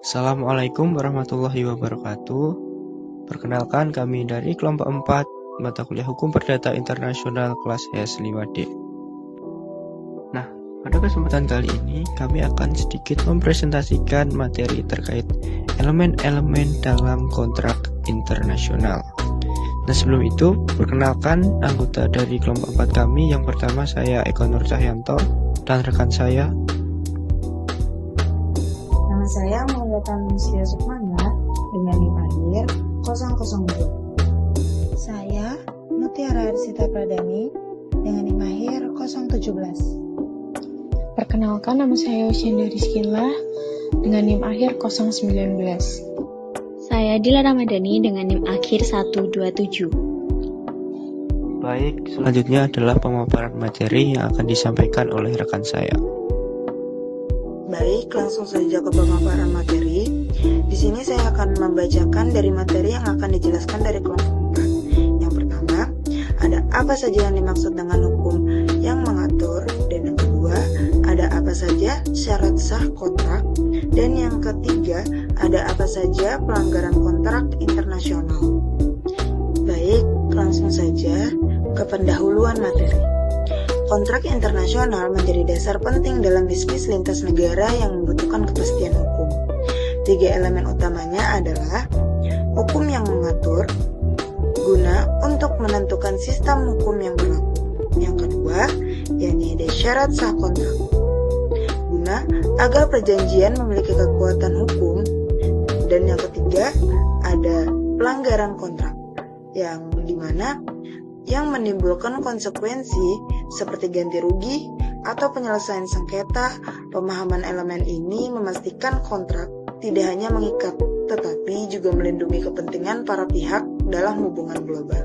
Assalamualaikum warahmatullahi wabarakatuh. Perkenalkan, kami dari kelompok 4 mata kuliah Hukum Perdata Internasional kelas S5D. Nah, pada kesempatan kali ini kami akan sedikit mempresentasikan materi terkait elemen-elemen dalam kontrak internasional. Nah, sebelum itu, perkenalkan anggota dari kelompok 4 kami. Yang pertama saya Eko Nur Cahyanto dan rekan saya. Nama saya Maulatan Muslia Sukmana dengan NIM akhir 002. Saya Mutiara Arsita Pradani dengan NIM akhir 017. Perkenalkan, nama saya Usianda Rizkila dengan NIM akhir 019. Saya Dila Ramadhani dengan NIM akhir 127. Baik, selanjutnya adalah pemaparan materi yang akan disampaikan oleh rekan saya. Baik, langsung saja ke pemaparan materi. Di sini saya akan membacakan dari materi yang akan dijelaskan dari kelompok 4. Yang pertama, ada apa saja yang dimaksud dengan hukum yang mengatur, dan yang kedua, ada apa saja syarat sah kontrak, dan yang ketiga, ada apa saja pelanggaran kontrak internasional. Baik, langsung saja ke pendahuluan materi. Kontrak internasional menjadi dasar penting dalam bisnis lintas negara yang membutuhkan kepastian hukum. 3 elemen utamanya adalah hukum yang mengatur, guna untuk menentukan sistem hukum yang berlaku. Yang kedua, yakni ada syarat sah kontrak, guna agar perjanjian memiliki kekuatan hukum. Dan yang ketiga, ada pelanggaran kontrak, yang dimana yang menimbulkan konsekuensi seperti ganti rugi atau penyelesaian sengketa. Pemahaman elemen ini memastikan kontrak tidak hanya mengikat, tetapi juga melindungi kepentingan para pihak dalam hubungan global.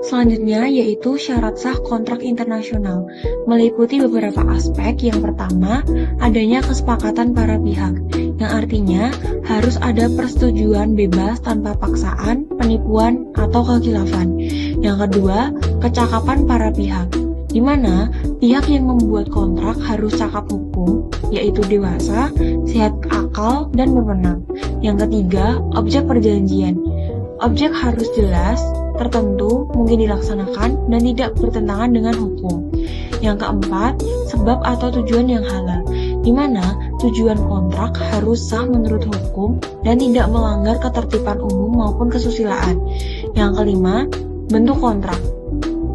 Selanjutnya yaitu syarat sah kontrak internasional, meliputi beberapa aspek. Yang pertama, adanya kesepakatan para pihak, yang artinya harus ada persetujuan bebas tanpa paksaan, penipuan, atau kekhilafan. Yang kedua, kecakapan para pihak, di mana pihak yang membuat kontrak harus cakap hukum, yaitu dewasa, sehat akal, dan berwenang. Yang ketiga, objek perjanjian. Objek harus jelas, tertentu, mungkin dilaksanakan, dan tidak bertentangan dengan hukum. Yang keempat, sebab atau tujuan yang halal, di mana tujuan kontrak harus sah menurut hukum dan tidak melanggar ketertiban umum maupun kesusilaan. Yang kelima, bentuk kontrak,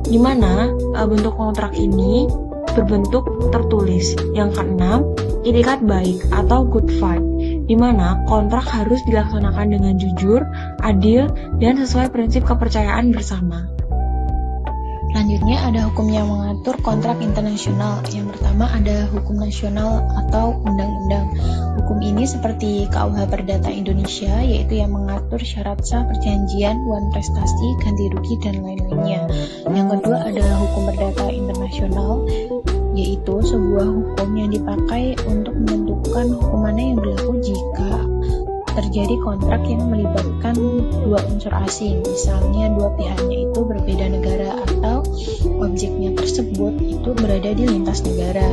di mana bentuk kontrak ini berbentuk tertulis. Yang keenam, itikat baik atau good faith, di mana kontrak harus dilaksanakan dengan jujur, adil, dan sesuai prinsip kepercayaan bersama. Selanjutnya ada hukum yang mengatur kontrak internasional. Yang pertama ada hukum nasional atau undang-undang. Hukum ini seperti KUH Perdata Indonesia, yaitu yang mengatur syarat sah perjanjian, uang prestasi, ganti rugi, dan lain-lainnya. Yang kedua ada hukum perdata internasional, yaitu sebuah hukum yang dipakai untuk menentukan hukum mana yang berlaku jika terjadi kontrak yang melibatkan dua unsur asing, misalnya dua pihaknya itu berbeda negara atau objeknya tersebut itu berada di lintas negara.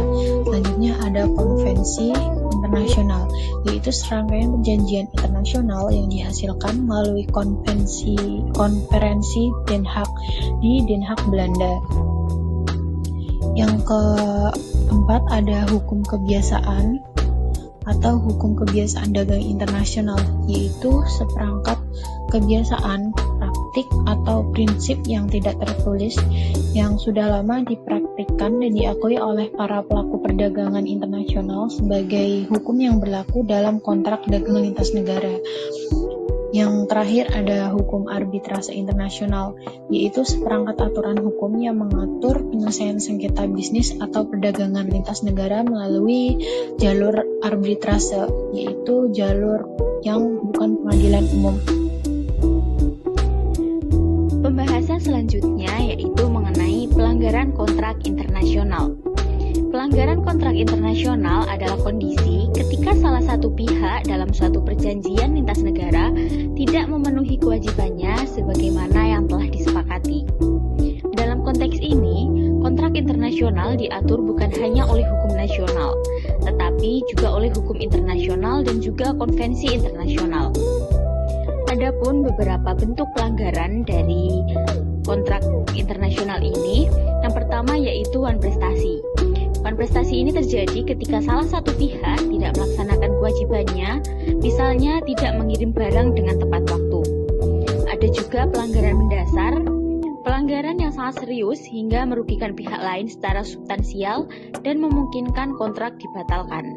Selanjutnya ada konvensi internasional, yaitu serangkaian perjanjian internasional yang dihasilkan melalui konferensi Den Haag di Den Haag, Belanda. Yang keempat ada hukum kebiasaan atau hukum kebiasaan dagang internasional, yaitu seperangkat kebiasaan, praktik, atau prinsip yang tidak tertulis yang sudah lama dipraktikkan dan diakui oleh para pelaku perdagangan internasional sebagai hukum yang berlaku dalam kontrak dagang lintas negara. Yang terakhir ada hukum arbitrase internasional, yaitu seperangkat aturan hukum yang mengatur penyelesaian sengketa bisnis atau perdagangan lintas negara melalui jalur arbitrase, yaitu jalur yang bukan pengadilan umum. Pembahasan selanjutnya yaitu mengenai pelanggaran kontrak internasional. Pelanggaran kontrak internasional adalah kondisi ketika salah satu pihak dalam suatu perjanjian lintas negara tidak memenuhi kewajibannya sebagaimana yang telah disepakati. Dalam konteks ini, kontrak internasional diatur bukan hanya oleh hukum nasional, tetapi tetapi juga oleh hukum internasional dan juga konvensi internasional. Adapun beberapa bentuk pelanggaran dari kontrak internasional ini, yang pertama yaitu wan prestasi. Wan prestasi ini terjadi ketika salah satu pihak tidak melaksanakan kewajibannya, misalnya tidak mengirim barang dengan tepat waktu. Ada juga pelanggaran mendasar, pelanggaran yang sangat serius hingga merugikan pihak lain secara substansial dan memungkinkan kontrak dibatalkan.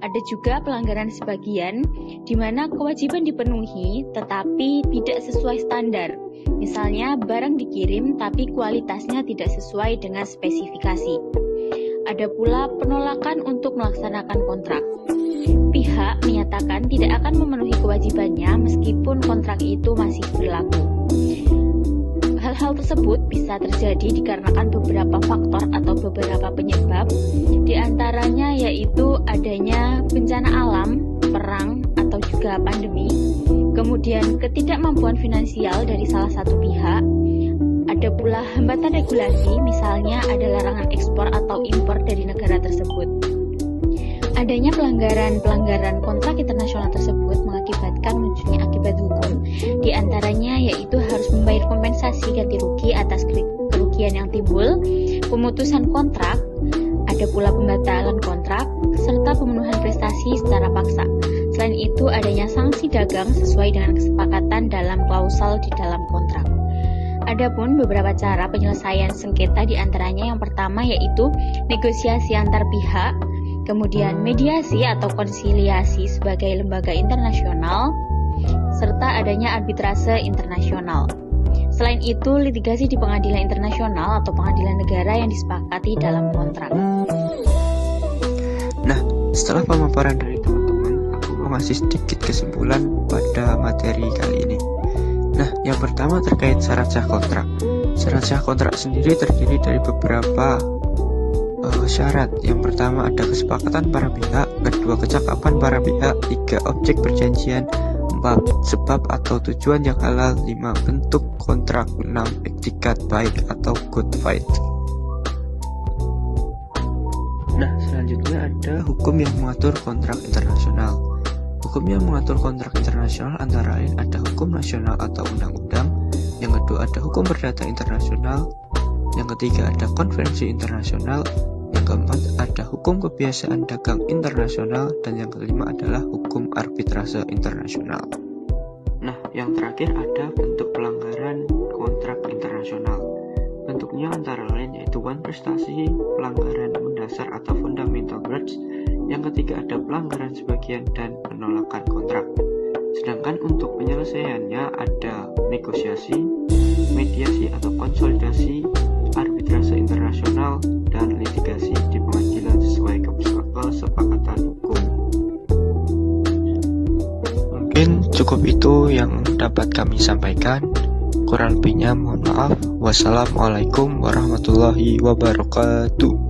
Ada juga pelanggaran sebagian, di mana kewajiban dipenuhi tetapi tidak sesuai standar. Misalnya barang dikirim tapi kualitasnya tidak sesuai dengan spesifikasi. Ada pula penolakan untuk melaksanakan kontrak. Pihak menyatakan tidak akan memenuhi kewajibannya meskipun kontrak itu masih berlaku. Hal-hal tersebut bisa terjadi dikarenakan beberapa faktor atau beberapa penyebab, di antaranya yaitu adanya bencana alam, perang, atau juga pandemi, kemudian ketidakmampuan finansial dari salah satu pihak. Ada pula hambatan regulasi, misalnya ada larangan ekspor atau impor dari negara tersebut. Adanya pelanggaran kontrak internasional tersebut mengakibatkan munculnya akibat hukum, di antaranya yaitu harus membayar kompensasi ganti rugi atas kerugian yang timbul, pemutusan kontrak, ada pula pembatalan kontrak, serta pemenuhan prestasi secara paksa. Selain itu, adanya sanksi dagang sesuai dengan kesepakatan dalam klausal di dalam kontrak. Adapun beberapa cara penyelesaian sengketa, di antaranya yang pertama yaitu negosiasi antar pihak, kemudian mediasi atau konsiliasi sebagai lembaga internasional, serta adanya arbitrase internasional. Selain itu, litigasi di pengadilan internasional atau pengadilan negara yang disepakati dalam kontrak. Nah, setelah pemaparan dari teman-teman, aku mau ngasih sedikit kesimpulan pada materi kali ini. Nah, yang pertama terkait syarat sah kontrak. Syarat sah kontrak sendiri terdiri dari beberapa syarat. Yang pertama ada kesepakatan para pihak, kedua kecakapan para pihak, tiga objek perjanjian, 4 sebab atau tujuan yang halal, 5 bentuk kontrak, 6 etikat baik atau good fight. Nah, selanjutnya ada hukum yang mengatur kontrak internasional. Hukum yang mengatur kontrak internasional antara lain ada hukum nasional atau undang-undang, yang kedua ada hukum perdata internasional, yang ketiga ada konvensi internasional, yang keempat ada hukum kebiasaan dagang internasional, dan yang kelima adalah hukum arbitrase internasional. Nah, yang terakhir ada bentuk pelanggaran kontrak internasional. Bentuknya antara lain yaitu wan prestasi, pelanggaran mendasar atau fundamental breach, yang ketiga ada pelanggaran sebagian, dan penolakan kontrak. Sedangkan untuk penyelesaiannya ada negosiasi, mediasi atau konsolidasi, arbitrase internasional, dan litigasi di pengadilan sesuai kesepakatan hukum. Mungkin cukup itu yang dapat kami sampaikan. Kurang lebihnya mohon maaf. Wassalamualaikum warahmatullahi wabarakatuh.